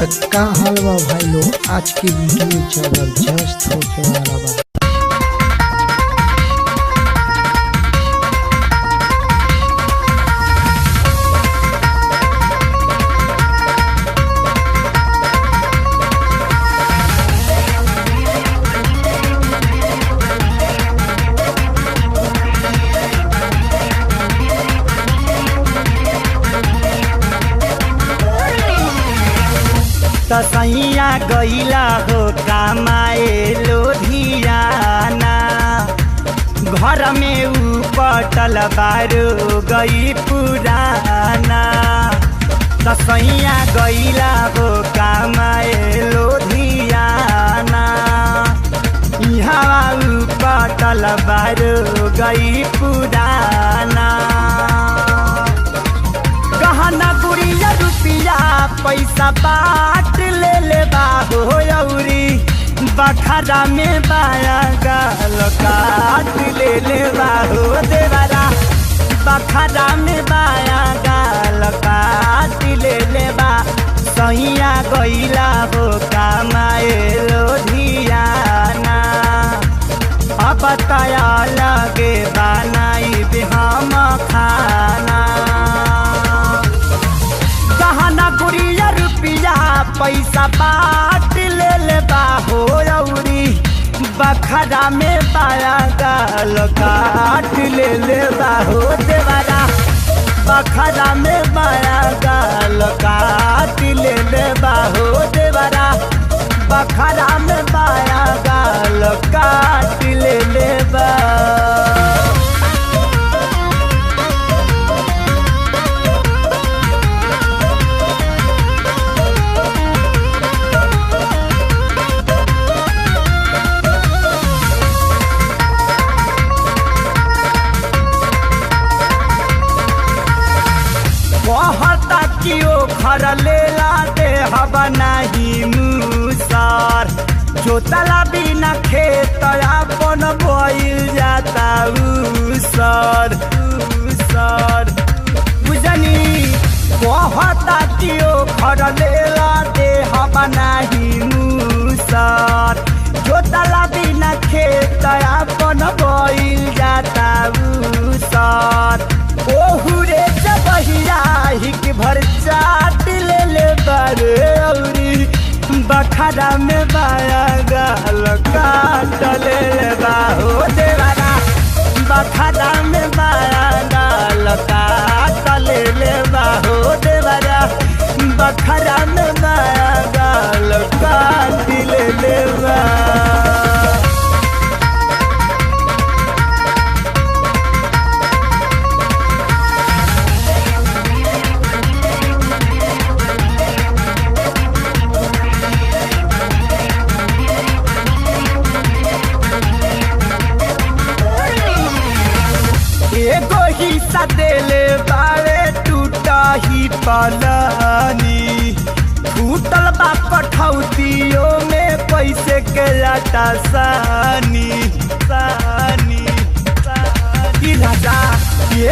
तो का हाल बा भाई लोग, आज की वीडियो जबरदस्त होके वाला बा। तसैया गईला हो कमाए लोधियाना, घर में उपटल बारो गई पुराना। तसैया गईला हो कमाए लोधियाना, यहाँ उपटल बारो गई पुराना। गहना गुड़िया रुपिया पैसा बाट ले बाहो अउरी, बखरा में बाया गाल काट ले बाहो देवरा। बखरा में बाया गाल काट ले बा। सैया गईला हो कमाए लोधियाना, अब तया लगे बनाई हम खाना। गुड़िया रुपिया पैसा बाट ले बाहो अउरी, बखरा में बाया गाल काट ले बाहो देवरा। बखरा में बाया गाल काट ले बाहो देवरा। बखरा में बाया गाल काट ले बा। कहता कि ओ घर लेला दे हवा नहीं मुसार, जोतला बिना खेत अपन बोइल जाता उसर उसर बुझनी। कहता कि ओ घर लेला दे हवा नहीं मुसार, जोतला बिना खेत अपन बोइल जाता उसर। ओहुरे जबहिया हिक भर चाट ले बारे अउरी, बखरा में बाया गाल काट ले बाहो देवरा। बखरा में बाया गाल काट ले बाहो देवरा। बखरा में बाया गाल काट ले बा। एगो हिस्सा देले बारे टूटा ही पलानी, टूटल बा कठौतियों में पैसे के लाटा सानी सानी सानी। राजा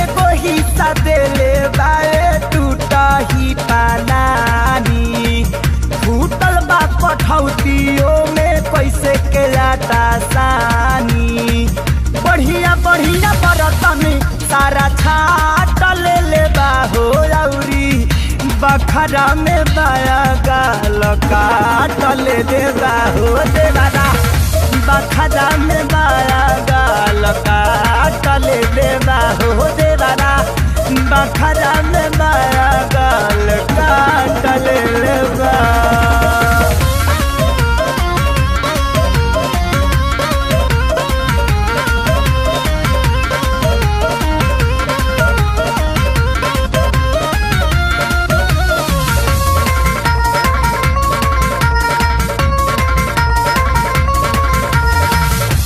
एगो हिस्सा देले बारे टूटा ही पलानी, टूटल बा कठौतियों में पैसे के लाटा सानी। बढ़िया बढ़िया बर्तन सारा छाट ले बाहो अउरी, बखरा में बाया गाल काट ले बाहो देवरा। बखरा में बाया गाल काट ले बाहो देवरा। बखरा में बाया गाल काट ले बा।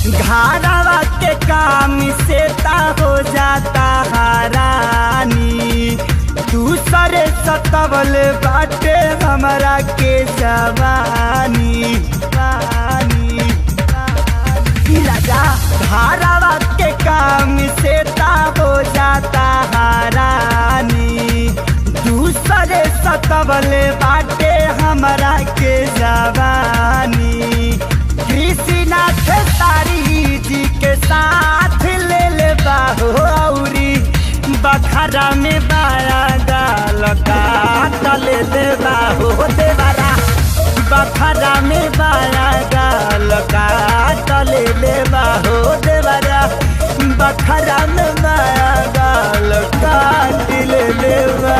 घरवा के काम से ता हो जाता हरानी, दूसरे सतवल बाटे हमरा के जवानी जवानी। राजा घरवा के काम से ता हो जाता हरानी, दूसरे सतवल बाटे हमरा ले लेबा हो देवरा बखरा में बाया गाल काट ले लेबा हो देवरा बखरा में बाया गाल काट ले लेबा।